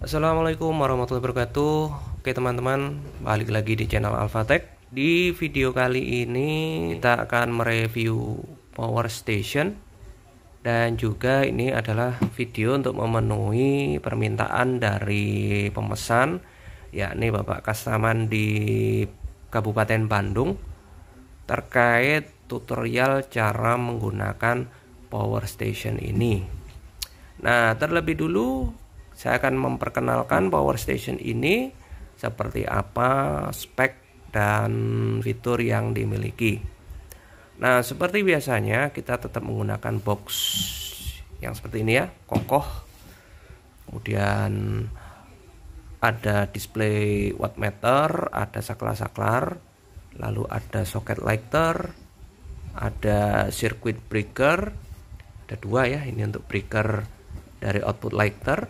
Assalamualaikum warahmatullahi wabarakatuh. Oke teman-teman, balik lagi di channel Alphatech. Di video kali ini kita akan mereview power station, dan juga ini adalah video untuk memenuhi permintaan dari pemesan, yakni Bapak Kastaman di Kabupaten Bandung, terkait tutorial cara menggunakan power station ini. Nah, terlebih dulu saya akan memperkenalkan power station ini seperti apa spek dan fitur yang dimiliki. Nah, seperti biasanya kita tetap menggunakan box yang seperti ini ya, kokoh. Kemudian ada display wattmeter, ada saklar-saklar, lalu ada soket lighter, ada circuit breaker, ada dua ya, ini untuk breaker dari output lighter.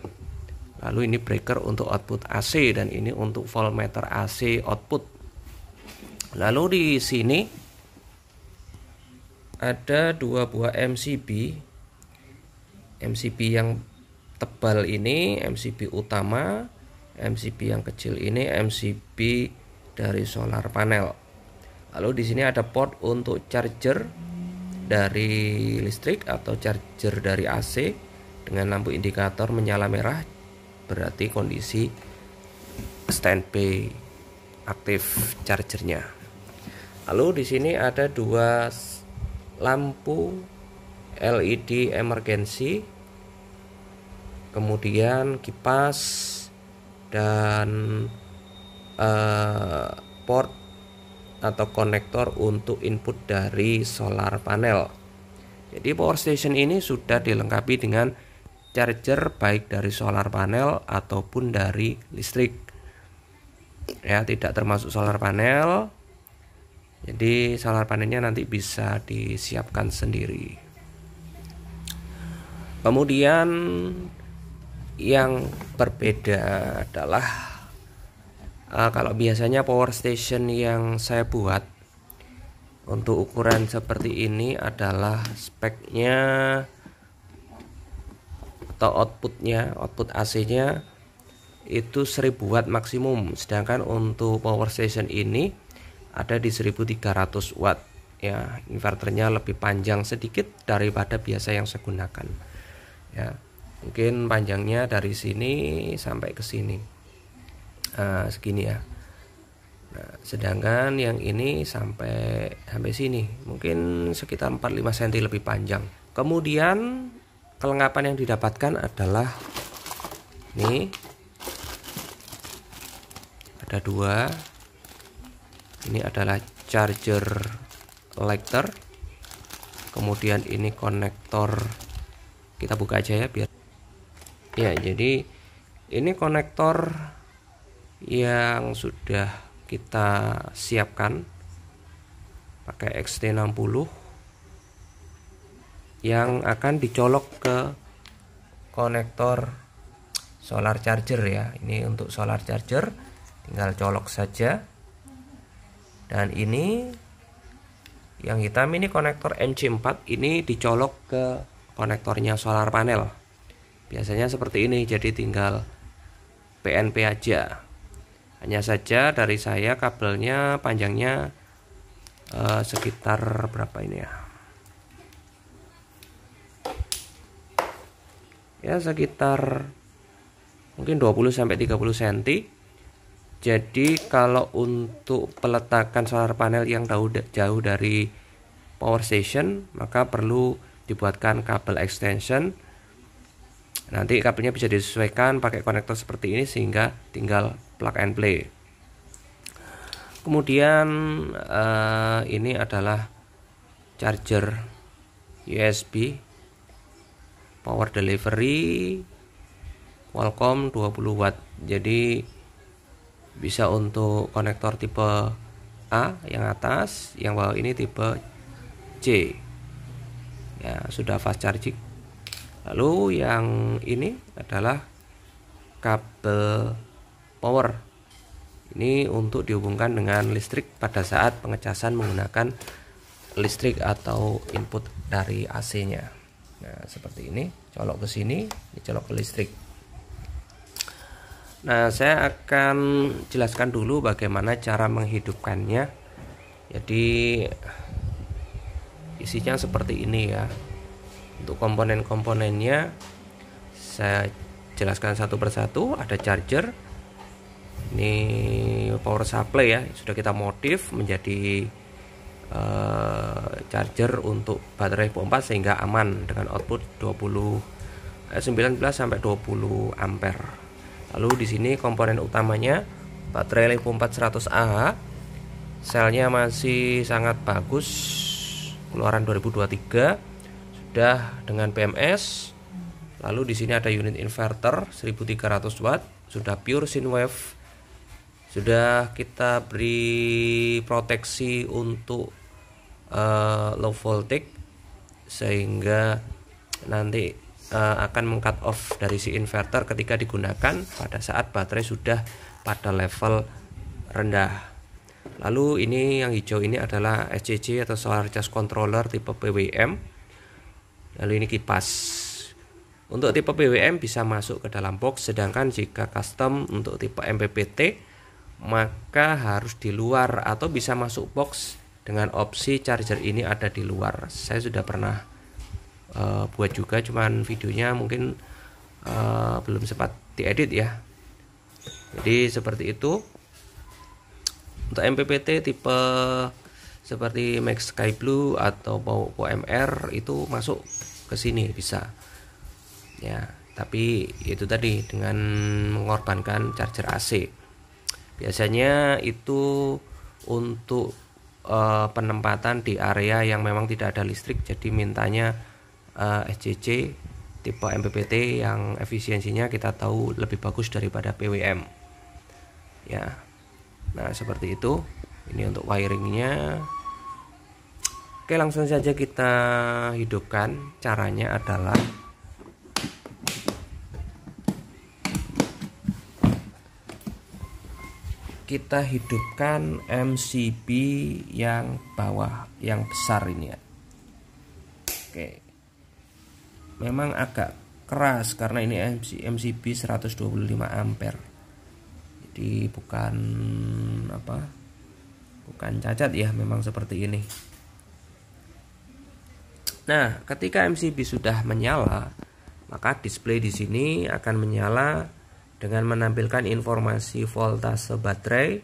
Lalu ini breaker untuk output AC, dan ini untuk voltmeter AC output. Lalu di sini ada dua buah MCB yang tebal ini MCB utama, MCB yang kecil ini MCB dari solar panel. Lalu di sini ada port untuk charger dari listrik atau charger dari AC dengan lampu indikator menyala merah, berarti kondisi standby aktif chargernya. Lalu di sini ada dua lampu LED emergency, kemudian kipas dan port atau konektor untuk input dari solar panel. Jadi power station ini sudah dilengkapi dengan charger baik dari solar panel ataupun dari listrik ya, tidak termasuk solar panel. Jadi solar panelnya nanti bisa disiapkan sendiri. Kemudian yang berbeda adalah kalau biasanya power station yang saya buat untuk ukuran seperti ini adalah speknya atau output AC-nya itu 1000 watt maksimum, sedangkan untuk power station ini ada di 1300 watt ya. Inverternya lebih panjang sedikit daripada biasa yang saya gunakan ya, mungkin panjangnya dari sini sampai ke sini segini ya. Nah, sedangkan yang ini sampai sini mungkin sekitar 4-5 cm lebih panjang. Kemudian kelengkapan yang didapatkan adalah ini ada dua. Ini adalah charger lighter, kemudian ini konektor. Kita buka aja ya biar ya. Jadi ini konektor yang sudah kita siapkan pakai XT60 yang akan dicolok ke konektor solar charger ya. Ini untuk solar charger, tinggal colok saja. Dan ini yang hitam ini konektor NC4, ini dicolok ke konektornya solar panel. Biasanya seperti ini, jadi tinggal PNP aja. Hanya saja dari saya kabelnya panjangnya sekitar berapa ini ya, sekitar mungkin 20-30 cm. Jadi kalau untuk peletakan solar panel yang jauh dari power station, maka perlu dibuatkan kabel extension. Nanti kabelnya bisa disesuaikan pakai konektor seperti ini, sehingga tinggal plug and play. Kemudian ini adalah charger USB power delivery Qualcomm 20 watt. Jadi bisa untuk konektor tipe A yang atas, yang bawah ini tipe C ya, sudah fast charging. Lalu yang ini adalah kabel power, ini untuk dihubungkan dengan listrik pada saat pengecasan menggunakan listrik atau input dari AC-nya. Nah, seperti ini, colok ke sini, dicolok ke listrik. Nah, saya akan jelaskan dulu bagaimana cara menghidupkannya. Jadi isinya seperti ini ya. Untuk komponen-komponennya saya jelaskan satu persatu. Ada charger, ini power supply ya, sudah kita modif menjadi charger untuk baterai 4 sehingga aman dengan output 19 sampai 20 ampere. Lalu di sini komponen utamanya baterai LiPo 4 100Ah, selnya masih sangat bagus, keluaran 2023, sudah dengan BMS. Lalu di sini ada unit inverter 1300 watt, sudah pure Synwave, sudah kita beri proteksi untuk low voltage sehingga nanti akan meng-cut off dari si inverter ketika digunakan pada saat baterai sudah pada level rendah. Lalu ini yang hijau ini adalah SCC atau Solar Charge Controller tipe PWM. Lalu ini kipas. Untuk tipe PWM bisa masuk ke dalam box, sedangkan jika custom untuk tipe MPPT maka harus di luar atau bisa masuk box dengan opsi charger ini ada di luar. Saya sudah pernah buat juga, cuman videonya mungkin belum sempat diedit ya. Jadi seperti itu. Untuk MPPT tipe seperti Max Sky Blue atau Powo MR itu masuk ke sini bisa ya, tapi itu tadi dengan mengorbankan charger AC. Biasanya itu untuk penempatan di area yang memang tidak ada listrik, jadi mintanya SCC tipe MPPT yang efisiensinya kita tahu lebih bagus daripada PWM ya. Nah seperti itu. Ini untuk wiringnya. Oke, langsung saja kita hidupkan. Caranya adalah kita hidupkan MCB yang bawah, yang besar ini ya. Oke, memang agak keras karena ini MCB 125 ampere, jadi bukan cacat ya, memang seperti ini. Nah, ketika MCB sudah menyala, maka display di sini akan menyala dengan menampilkan informasi voltase baterai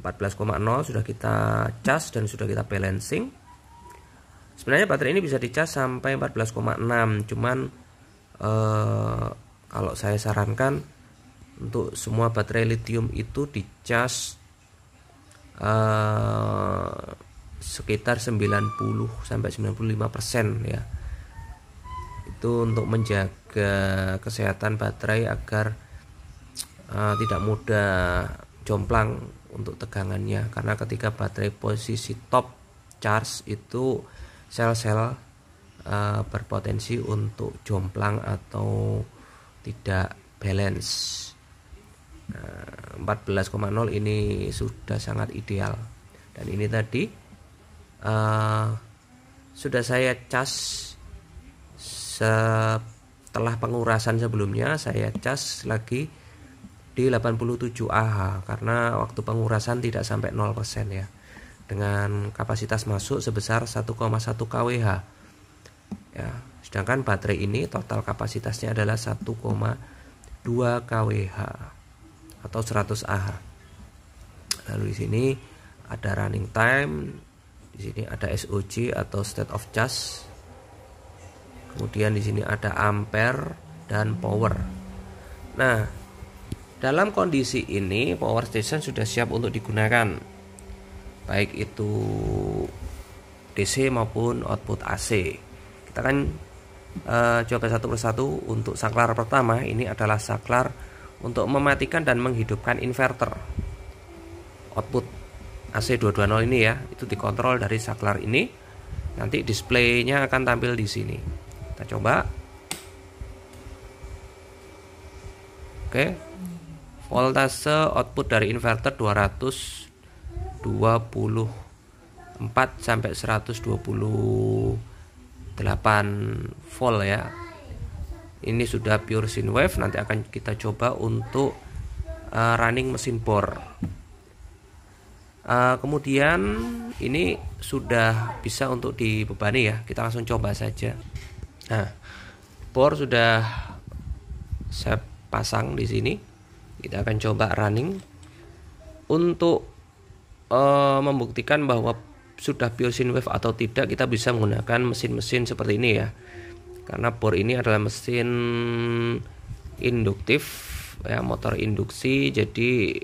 14,0 sudah kita cas dan sudah kita balancing. Sebenarnya baterai ini bisa dicas sampai 14,6, cuman kalau saya sarankan untuk semua baterai lithium itu dicas sekitar 90 sampai 95% ya. Itu untuk menjaga kesehatan baterai agar tidak mudah jomplang untuk tegangannya, karena ketika baterai posisi top charge itu sel-sel berpotensi untuk jomplang atau tidak balance. 14,0 ini sudah sangat ideal, dan ini tadi sudah saya cas setelah pengurasan sebelumnya. Saya cas lagi di 87 Ah karena waktu pengurasan tidak sampai 0% ya, dengan kapasitas masuk sebesar 1,1 kWh ya, sedangkan baterai ini total kapasitasnya adalah 1,2 kWh atau 100 Ah. Lalu di sini ada running time, di sini ada SOC atau state of charge, kemudian di sini ada ampere dan power. Nah, dalam kondisi ini power station sudah siap untuk digunakan, baik itu DC maupun output AC. Kita akan coba satu persatu. Untuk saklar pertama ini adalah saklar untuk mematikan dan menghidupkan inverter. Output AC 220 ini ya, itu dikontrol dari saklar ini. Nanti displaynya akan tampil di sini. Kita coba. Oke. Voltase output dari inverter 224 sampai 128 volt ya. Ini sudah pure Synwave. Nanti akan kita coba untuk running mesin bor. Kemudian ini sudah bisa untuk dibebani ya, kita langsung coba saja. Nah, bor sudah saya pasang di sini. Kita akan coba running untuk membuktikan bahwa sudah pure sine wave atau tidak. Kita bisa menggunakan mesin-mesin seperti ini ya, karena bor ini adalah mesin induktif ya, motor induksi. Jadi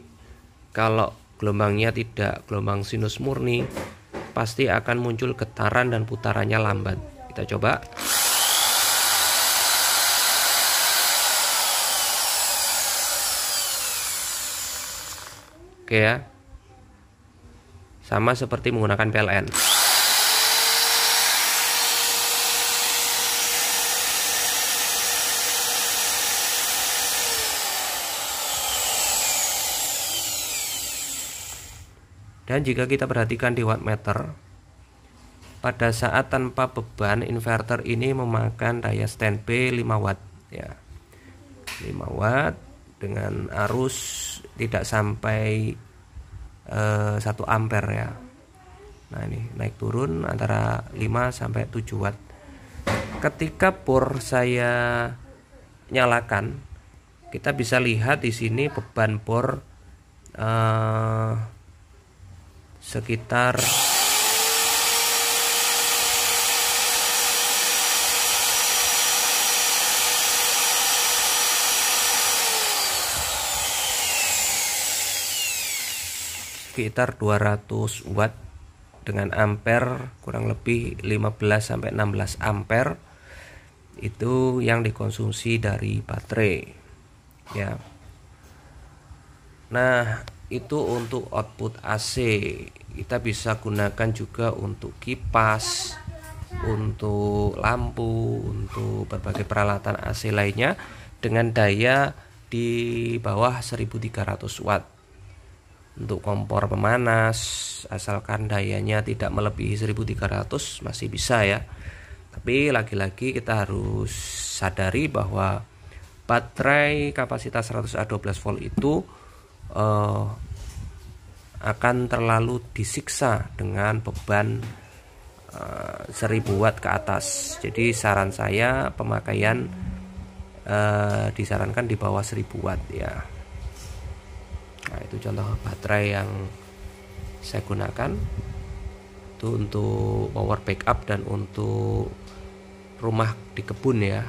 kalau gelombangnya tidak gelombang sinus murni, pasti akan muncul getaran dan putarannya lambat. Kita coba. Oke ya, sama seperti menggunakan PLN. Dan jika kita perhatikan di wattmeter, pada saat tanpa beban inverter ini memakan daya standby 5 watt ya. 5 watt dengan arus tidak sampai 1 ampere ya. Nah, ini naik turun antara 5 sampai 7 watt. Ketika bor saya nyalakan, kita bisa lihat di sini beban bor sekitar sekitar 200 watt dengan ampere kurang lebih 15 sampai 16 ampere itu yang dikonsumsi dari baterai ya. Nah, itu untuk output AC. Kita bisa gunakan juga untuk kipas, untuk lampu, untuk berbagai peralatan AC lainnya dengan daya di bawah 1300 watt. Untuk kompor pemanas, asalkan dayanya tidak melebihi 1300 masih bisa ya. Tapi lagi-lagi kita harus sadari bahwa baterai kapasitas 112 volt itu akan terlalu disiksa dengan beban 1000 watt ke atas. Jadi saran saya pemakaian disarankan di bawah 1000 watt ya. Nah, itu contoh baterai yang saya gunakan itu untuk power backup dan untuk rumah di kebun ya.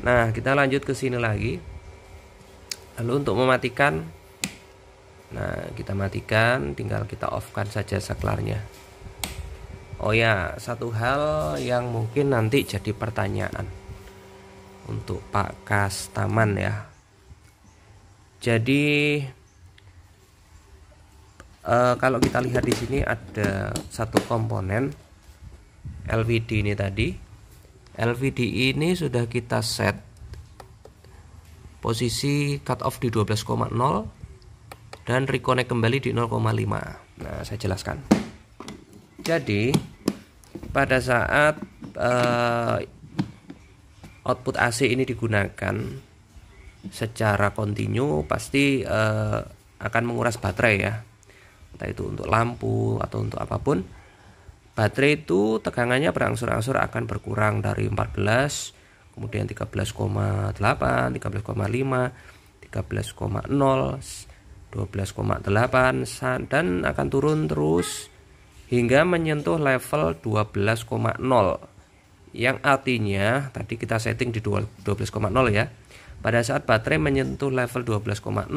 Nah, kita lanjut ke sini lagi. Lalu untuk mematikan, nah kita matikan, tinggal kita off kan saja saklarnya. Oh ya, satu hal yang mungkin nanti jadi pertanyaan untuk Pak Kastaman ya. Jadi kalau kita lihat di sini ada satu komponen LVD ini tadi. LVD ini sudah kita set posisi cut off di 12,0 dan reconnect kembali di 0,5. Nah, saya jelaskan. Jadi pada saat output AC ini digunakan secara kontinu, pasti akan menguras baterai ya, entah itu untuk lampu atau untuk apapun. Baterai itu tegangannya berangsur-angsur akan berkurang dari 14, kemudian 13,8, 13,5, 13,0, 12,8 dan akan turun terus hingga menyentuh level 12,0, yang artinya tadi kita setting di 12,0 ya. Pada saat baterai menyentuh level 12,0,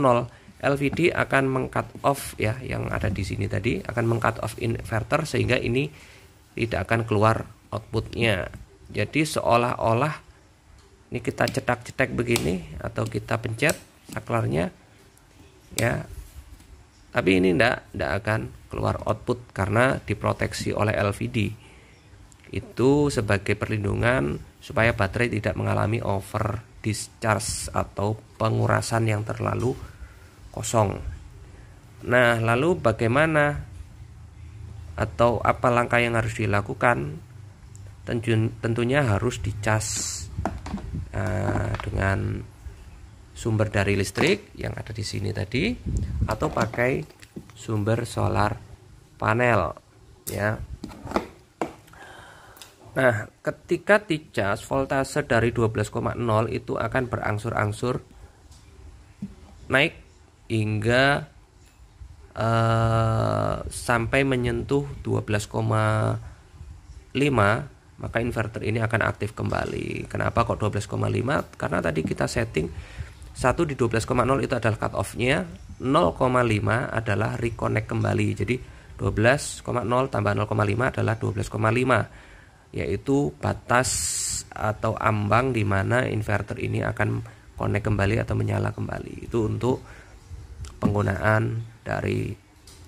LVD akan meng-cut off ya, yang ada di sini tadi akan meng-cut off inverter sehingga ini tidak akan keluar outputnya. Jadi seolah-olah ini kita cetak-cetak begini atau kita pencet saklarnya ya, tapi ini tidak akan keluar output karena diproteksi oleh LVD. Itu sebagai perlindungan supaya baterai tidak mengalami over discharge atau pengurasan yang terlalu kosong. Nah, lalu bagaimana atau apa langkah yang harus dilakukan? Tentunya harus dicas dengan sumber dari listrik yang ada di sini tadi, atau pakai sumber solar panel ya. Nah, ketika dicas, voltase dari 12,0 itu akan berangsur-angsur naik hingga sampai menyentuh 12,5, maka inverter ini akan aktif kembali. Kenapa kok 12,5? Karena tadi kita setting 1 di 12,0 itu adalah cut off-nya, 0,5 adalah reconnect kembali. Jadi 12,0 tambah 0,5 adalah 12,5, yaitu batas atau ambang di mana inverter ini akan connect kembali atau menyala kembali. Itu untuk penggunaan dari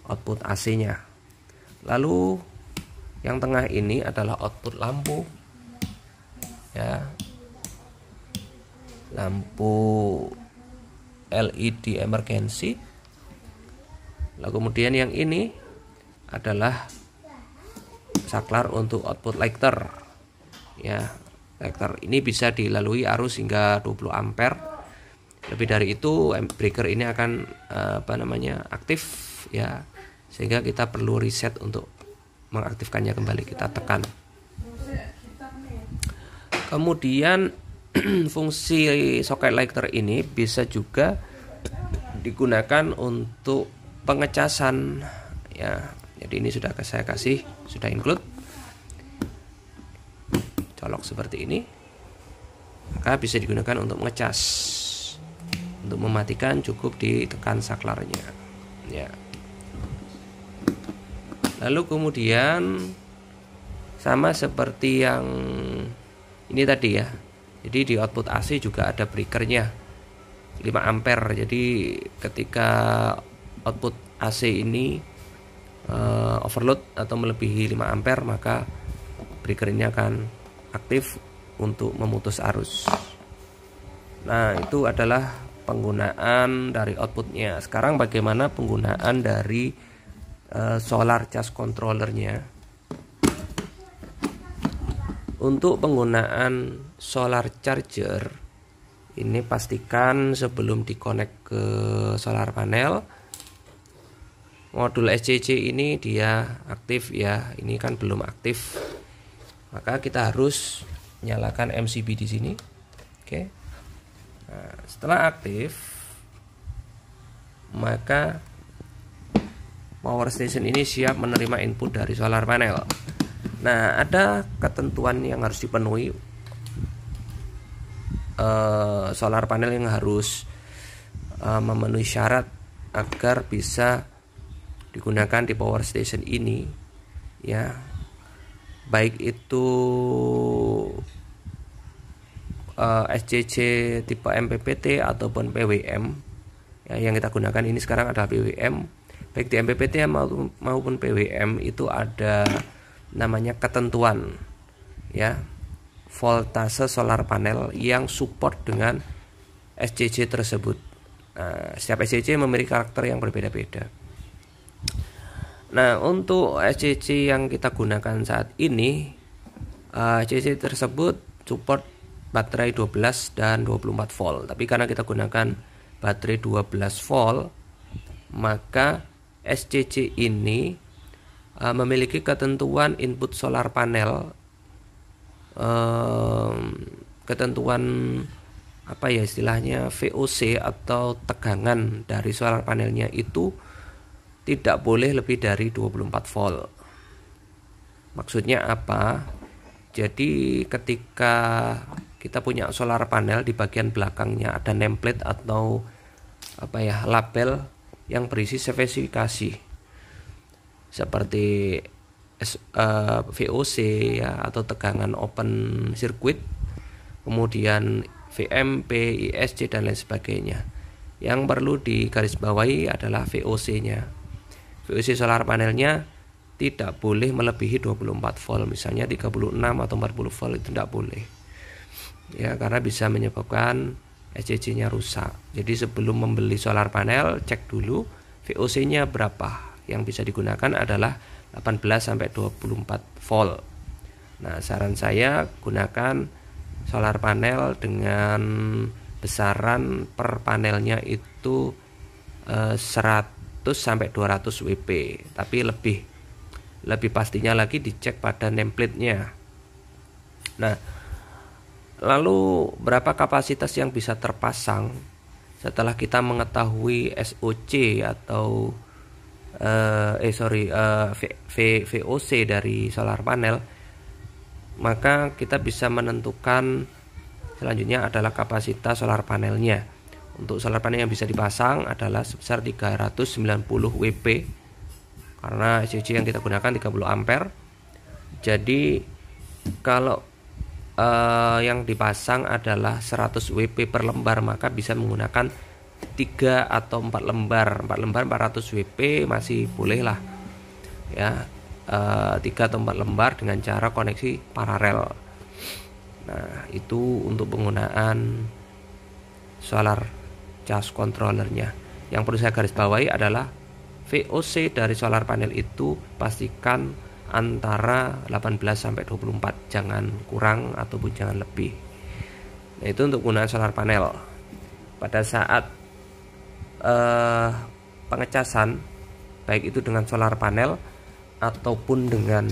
output AC-nya. Lalu yang tengah ini adalah output lampu ya, lampu LED emergency. Lalu kemudian yang ini adalah saklar untuk output lighter ya. Lighter ini bisa dilalui arus hingga 20 ampere. Lebih dari itu breaker ini akan aktif ya, sehingga kita perlu reset untuk mengaktifkannya kembali. Kita tekan. Kemudian fungsi socket lighter ini bisa juga digunakan untuk pengecasan ya. Jadi ini sudah saya kasih, sudah include, colok seperti ini, maka bisa digunakan untuk mengecas. Untuk mematikan cukup ditekan saklarnya ya. Lalu kemudian sama seperti yang ini tadi ya, jadi di output AC juga ada breakernya 5 ampere. Jadi ketika output AC ini overload atau melebihi 5 ampere, maka breaker ini akan aktif untuk memutus arus. Nah, itu adalah penggunaan dari outputnya. Sekarang bagaimana penggunaan dari solar charge controllernya? Untuk penggunaan solar charger ini pastikan sebelum dikonek ke solar panel, modul SCC ini dia aktif ya. Ini kan belum aktif, maka kita harus nyalakan MCB di sini. Oke. Nah, setelah aktif, maka power station ini siap menerima input dari solar panel. Nah, ada ketentuan yang harus dipenuhi. Solar panel yang harus memenuhi syarat agar bisa digunakan di power station ini ya, baik itu SCC tipe MPPT ataupun PWM ya. Yang kita gunakan ini sekarang adalah PWM. Baik di MPPT maupun PWM itu ada namanya ketentuan ya, voltase solar panel yang support dengan SCC tersebut. Nah, setiap SCC memiliki karakter yang berbeda-beda. Nah, untuk SCC yang kita gunakan saat ini, SCC tersebut support baterai 12 dan 24 volt. Tapi karena kita gunakan baterai 12 volt, maka SCC ini memiliki ketentuan input solar panel, ketentuan apa ya istilahnya, VOC atau tegangan dari solar panelnya itu tidak boleh lebih dari 24 volt. Maksudnya apa? Jadi ketika kita punya solar panel, di bagian belakangnya ada nameplate atau label yang berisi spesifikasi seperti VOC ya, atau tegangan open circuit, kemudian VMP, ISC dan lain sebagainya. Yang perlu digarisbawahi adalah VOC-nya. VOC solar panelnya tidak boleh melebihi 24 volt, misalnya 36 atau 40 volt itu tidak boleh ya, karena bisa menyebabkan SCC-nya rusak. Jadi sebelum membeli solar panel, cek dulu VOC-nya berapa. Yang bisa digunakan adalah 18 sampai 24 volt. Nah, saran saya gunakan solar panel dengan besaran per panelnya itu 100 sampai 200 WP, tapi lebih pastinya lagi dicek pada nameplate-nya. Nah, lalu berapa kapasitas yang bisa terpasang setelah kita mengetahui SOC atau VOC dari solar panel, maka kita bisa menentukan selanjutnya adalah kapasitas solar panelnya. Untuk solar panel yang bisa dipasang adalah sebesar 390 WP, karena SOC yang kita gunakan 30 ampere. Jadi kalau yang dipasang adalah 100 WP per lembar, maka bisa menggunakan 3 atau 4 lembar. 4 lembar 400 WP masih boleh lah ya, 3 atau 4 lembar dengan cara koneksi paralel. Nah, itu untuk penggunaan solar charge controllernya. Yang perlu saya garis bawahi adalah VOC dari solar panel itu pastikan antara 18 sampai 24, jangan kurang ataupun jangan lebih. Nah, itu untuk penggunaan solar panel. Pada saat pengecasan, baik itu dengan solar panel ataupun dengan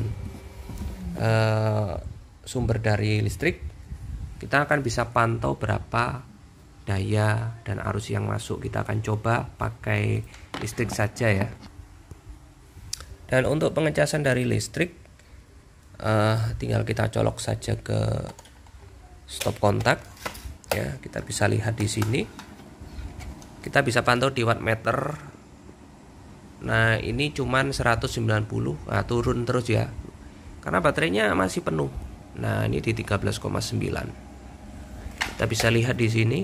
sumber dari listrik, kita akan bisa pantau berapa daya dan arus yang masuk. Kita akan coba pakai listrik saja ya. Dan untuk pengecasan dari listrik, tinggal kita colok saja ke stop kontak ya. Kita bisa lihat di sini, kita bisa pantau di wattmeter. Nah, ini cuman 190. Nah, turun terus ya, karena baterainya masih penuh. Nah, ini di 13,9. Kita bisa lihat di sini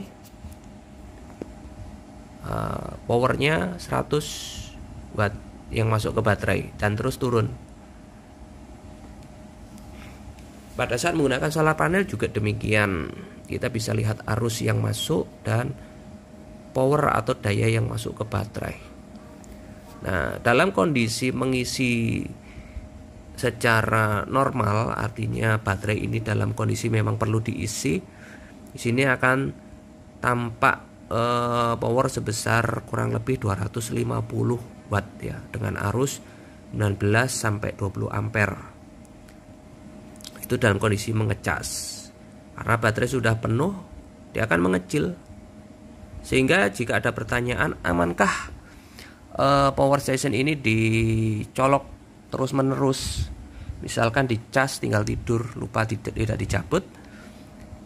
powernya 100 watt yang masuk ke baterai dan terus turun. Pada saat menggunakan solar panel juga demikian. Kita bisa lihat arus yang masuk dan power atau daya yang masuk ke baterai. Nah, dalam kondisi mengisi secara normal, artinya baterai ini dalam kondisi memang perlu diisi, di sini akan tampak power sebesar kurang lebih 250 watt ya, dengan arus 19 sampai 20 ampere. Itu dalam kondisi mengecas. Karena baterai sudah penuh, dia akan mengecil. Sehingga jika ada pertanyaan, amankah power station ini dicolok terus menerus, misalkan dicas tinggal tidur, lupa tidak dicabut,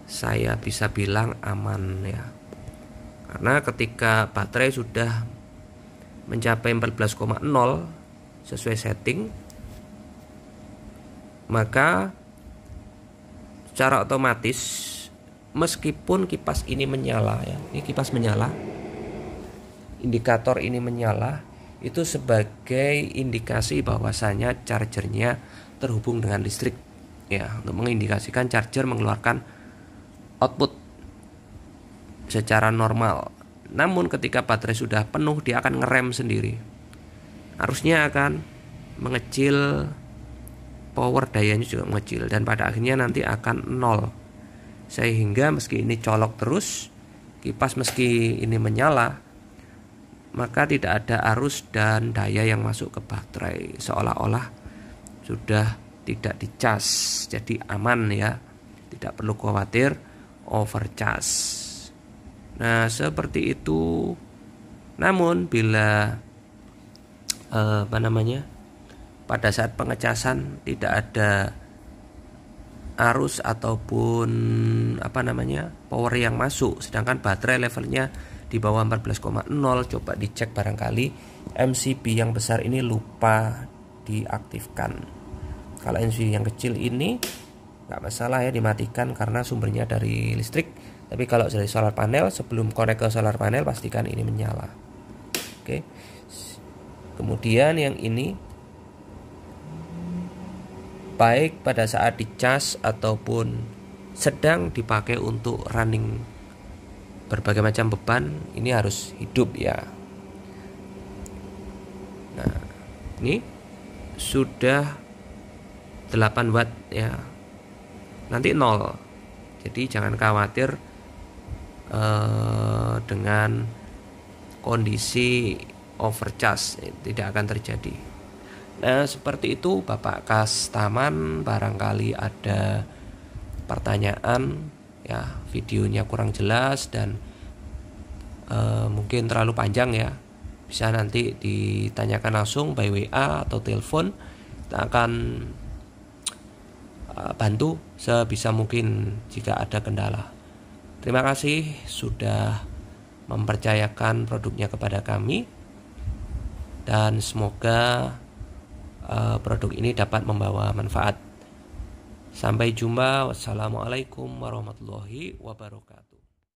saya bisa bilang aman ya. Karena ketika baterai sudah mencapai 14,0 sesuai setting, maka secara otomatis meskipun kipas ini menyala ya, ini kipas menyala, indikator ini menyala, itu sebagai indikasi bahwasanya chargernya terhubung dengan listrik ya, untuk mengindikasikan charger mengeluarkan output secara normal. Namun ketika baterai sudah penuh, dia akan ngerem sendiri, arusnya akan mengecil, power dayanya juga mengecil, dan pada akhirnya nanti akan 0. Sehingga meski ini colok terus, kipas meski ini menyala, maka tidak ada arus dan daya yang masuk ke baterai, seolah-olah sudah tidak dicas. Jadi aman ya, tidak perlu khawatir overcharge. Nah, seperti itu. Namun bila pada saat pengecasan tidak ada arus ataupun power yang masuk, sedangkan baterai levelnya di bawah 14,0, coba dicek barangkali MCB yang besar ini lupa diaktifkan. Kalau MCB yang kecil ini nggak masalah ya, dimatikan karena sumbernya dari listrik. Tapi kalau dari solar panel, sebelum connect ke solar panel pastikan ini menyala. Oke. Kemudian yang ini, baik pada saat dicas ataupun sedang dipakai untuk running berbagai macam beban, ini harus hidup ya. Nah, ini sudah 8 watt ya, nanti 0. Jadi jangan khawatir dengan kondisi overcharge, tidak akan terjadi. Nah, seperti itu Bapak Kastaman. Barangkali ada pertanyaan, ya videonya kurang jelas dan mungkin terlalu panjang ya, bisa nanti ditanyakan langsung by WA atau telepon. Kita akan bantu sebisa mungkin jika ada kendala. Terima kasih sudah mempercayakan produknya kepada kami, dan semoga produk ini dapat membawa manfaat. Sampai jumpa. Wassalamualaikum warahmatullahi wabarakatuh.